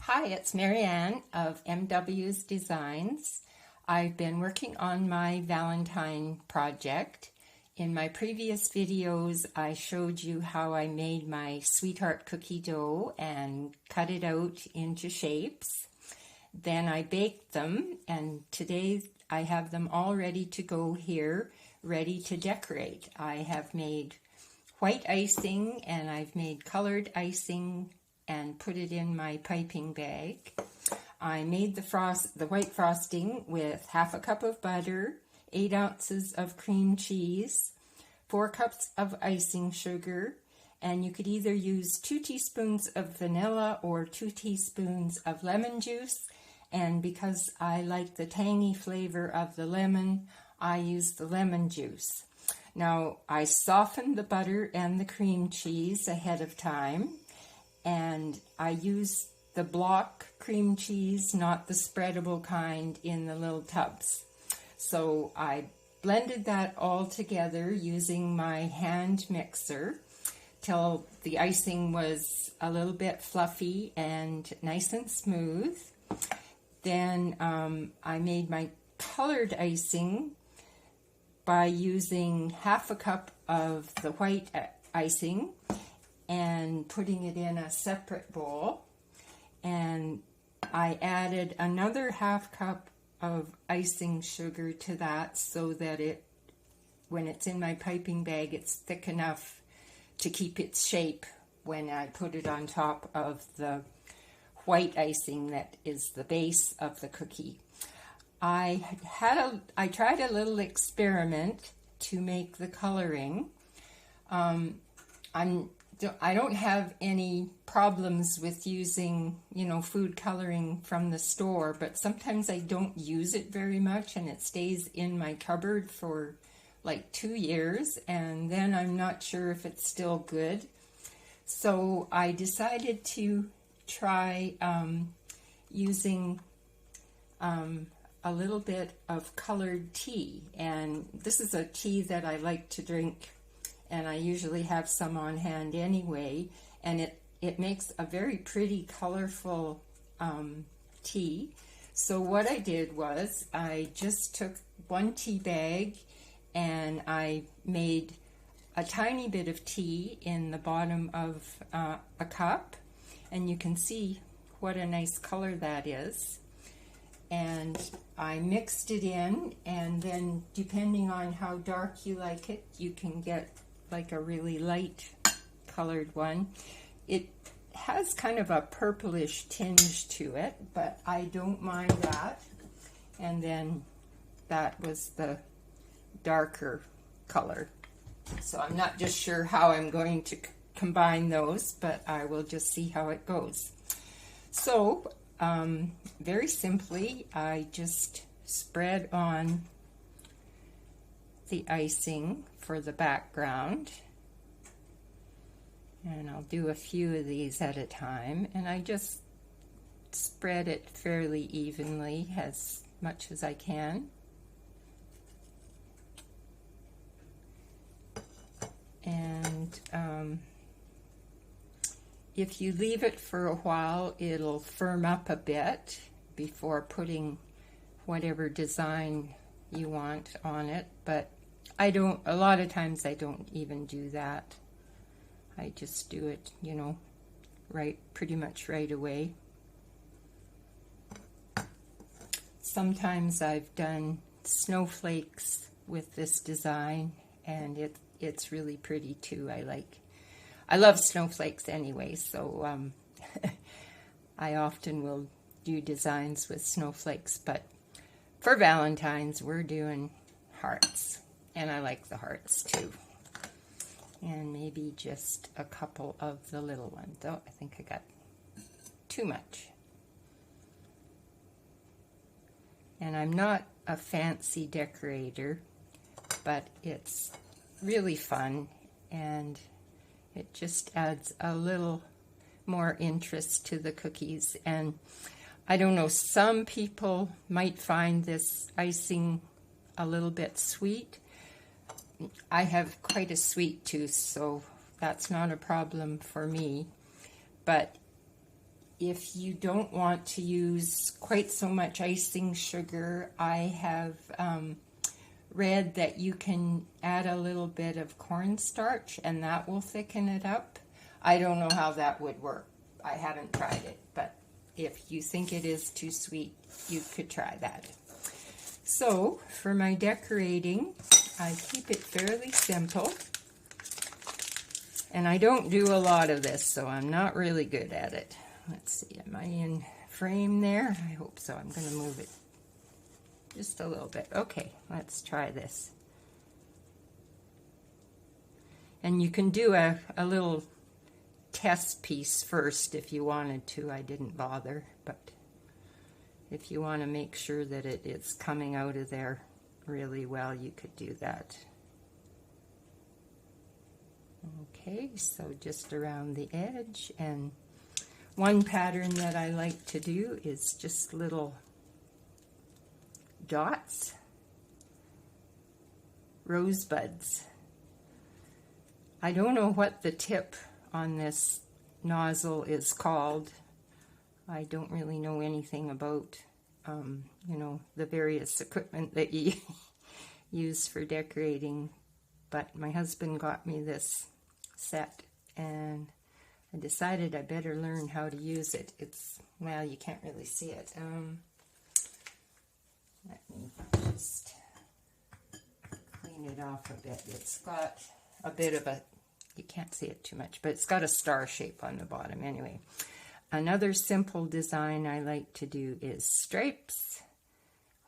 Hi, it's Marianne of MW's Designs. I've been working on my Valentine project. In my previous videos, I showed you how I made my sweetheart cookie dough and cut it out into shapes. Then I baked them, and today I have them all ready to go here, ready to decorate. I have made white icing and I've made colored icing and put it in my piping bag. I made the white frosting with half a cup of butter, 8 ounces of cream cheese, 4 cups of icing sugar, and you could either use 2 teaspoons of vanilla or 2 teaspoons of lemon juice. And because I like the tangy flavor of the lemon, I use the lemon juice. Now, I softened the butter and the cream cheese ahead of time, and I use the block cream cheese, not the spreadable kind, in the little tubs. So I blended that all together using my hand mixer till the icing was a little bit fluffy and nice and smooth. Then I made my colored icing by using half a cup of the white icing and putting it in a separate bowl. And I added another half cup of icing sugar to that so that when it's in my piping bag, it's thick enough to keep its shape when I put it on top of the white icing that is the base of the cookie. I tried a little experiment to make the coloring. I don't have any problems with using, food coloring from the store, but sometimes I don't use it very much and it stays in my cupboard for like 2 years, and then I'm not sure if it's still good. So I decided to try using a little bit of colored tea, and this is a tea that I like to drink, and I usually have some on hand anyway, and it makes a very pretty colorful tea. So what I did was I just took 1 tea bag and I made a tiny bit of tea in the bottom of a cup, and you can see what a nice color that is. And I mixed it in, and then depending on how dark you like it, you can get like a really light colored one. It has kind of a purplish tinge to it, but I don't mind that. And then that was the darker color. So I'm not just sure how I'm going to combine those, but I will just see how it goes. So very simply, I just spread on the icing for the background, and I'll do a few of these at a time, and I just spread it fairly evenly as much as I can. And if you leave it for a while, it'll firm up a bit before putting whatever design you want on it, but a lot of times I don't even do that. I just do it, pretty much right away. Sometimes I've done snowflakes with this design, and it's really pretty too. I love snowflakes anyway, so I often will do designs with snowflakes, but for Valentine's we're doing hearts, and I like the hearts too. And maybe just a couple of the little ones. Oh, I think I got too much. And I'm not a fancy decorator, but it's really fun, and it just adds a little more interest to the cookies. And I don't know, some people might find this icing a little bit sweet. I have quite a sweet tooth, so that's not a problem for me. But if you don't want to use quite so much icing sugar, I have read that you can add a little bit of cornstarch and that will thicken it up. I don't know how that would work. I haven't tried it, but if you think it is too sweet, you could try that. So for my decorating, I keep it fairly simple. And I don't do a lot of this, so I'm not really good at it. Let's see, am I in frame there? I hope so. I'm going to move it just a little bit. Okay, let's try this. And you can do a little test piece first if you wanted to. I didn't bother, but if you want to make sure that it is coming out of there really well, you could do that. Okay, so just around the edge, and one pattern that I like to do is just little dots, rosebuds. I don't know what the tip on this nozzle is called. I don't really know anything about, you know, the various equipment that you use for decorating, but my husband got me this set and I decided I better learn how to use it. It's, well, you can't really see it. Let me just clean it off a bit. It's got a bit of a, you can't see it too much, but it's got a star shape on the bottom anyway. Another simple design I like to do is stripes,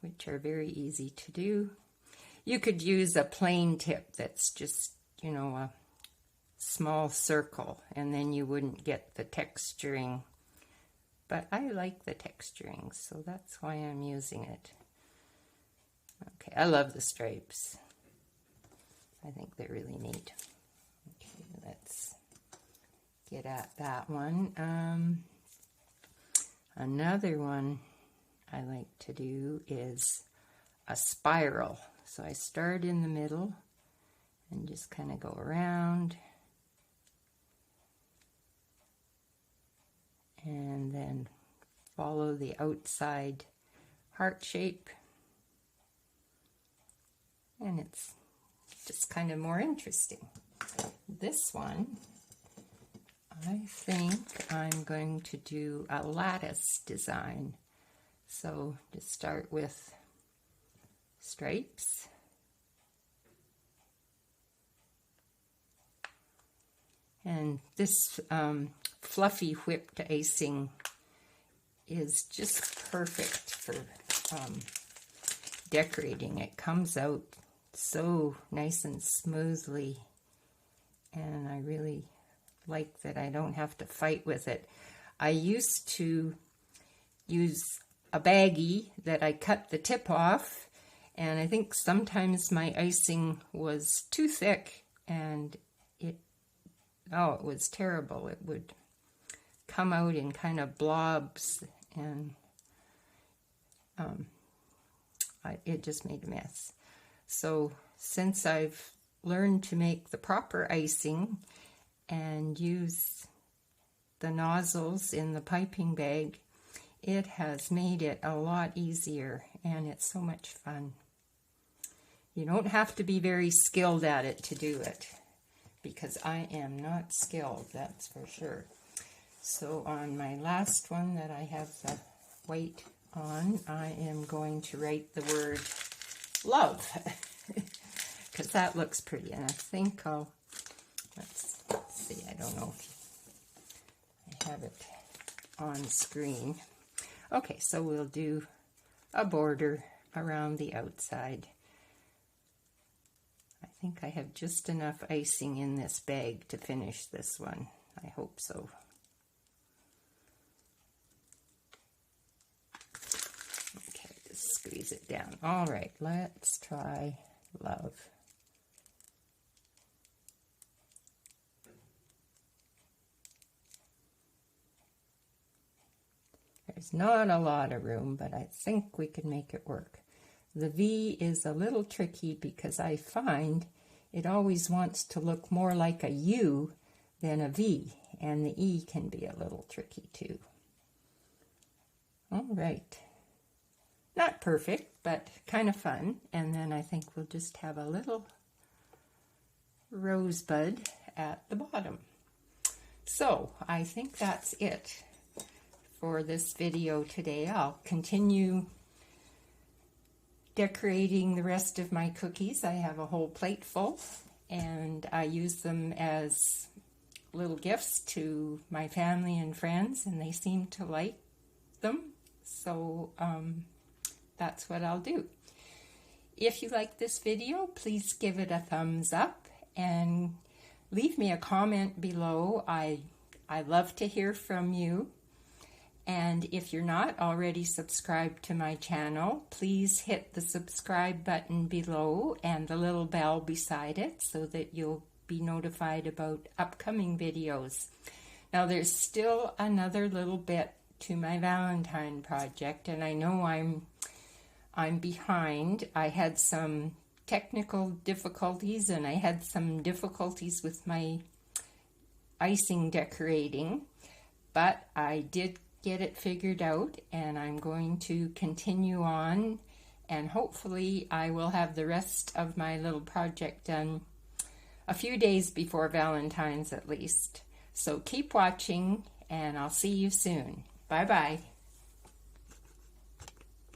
which are very easy to do. You could use a plain tip that's just, you know, a small circle, and then you wouldn't get the texturing, but I like the texturing, so that's why I'm using it. Okay, I love the stripes. I think they're really neat. Okay, let's get at that one. Another one I like to do is a spiral. So I start in the middle and just kind of go around, and then follow the outside heart shape, and it's just kind of more interesting. This one, I think I'm going to do a lattice design. So just start with stripes, and this fluffy whipped icing is just perfect for decorating. It comes out so nice and smoothly, and I really like that I don't have to fight with it. I used to use a baggie that I cut the tip off, and I think sometimes my icing was too thick and it was terrible. It would come out in kind of blobs, and it just made a mess. So since I've learned to make the proper icing and use the nozzles in the piping bag, it has made it a lot easier, and it's so much fun. You don't have to be very skilled at it to do it, because I am not skilled, that's for sure. So on my last one that I have the white on, I am going to write the word love, because that looks pretty, and I think I'll, let's see, I don't know if I have it on screen. Okay, so we'll do a border around the outside. I think I have just enough icing in this bag to finish this one. I hope so. Okay, just squeeze it down. All right, let's try love. There's not a lot of room, but I think we can make it work. The V is a little tricky because I find it always wants to look more like a U than a V, and the E can be a little tricky too. All right. Not perfect, but kind of fun. And then I think we'll just have a little rosebud at the bottom. So I think that's it for this video today. I'll continue decorating the rest of my cookies. I have a whole plate full, and I use them as little gifts to my family and friends, and they seem to like them. So that's what I'll do. If you like this video, please give it a thumbs up and leave me a comment below. I love to hear from you. And if you're not already subscribed to my channel, please hit the subscribe button below and the little bell beside it so that you'll be notified about upcoming videos. Now there's still another little bit to my Valentine project, and I know I'm behind. I had some technical difficulties, and I had some difficulties with my icing decorating, but I did get it figured out, and I'm going to continue on, and hopefully I will have the rest of my little project done a few days before Valentine's at least. So keep watching, and I'll see you soon. Bye-bye.